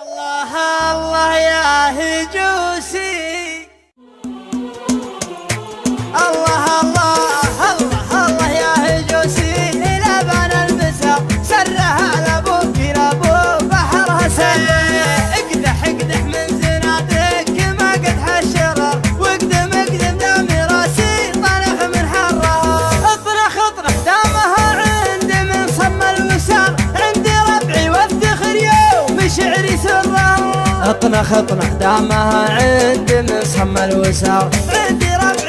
الله الله يا هجوسي، الله الله الله الله يا هجوسي، لبن المساء سرها لابوك لابو بحرها سل، اقدح اقدح من زنادك ما قد هالشرر، واقدم اقدم دام راسي طالع من حرها، اطرح اطرح دامها عند من صم الوسار، عندي ربعي وافتخر يوم شعري سره، اطنخ اطنخ دامها عند من صم الوسار، عندي ربعي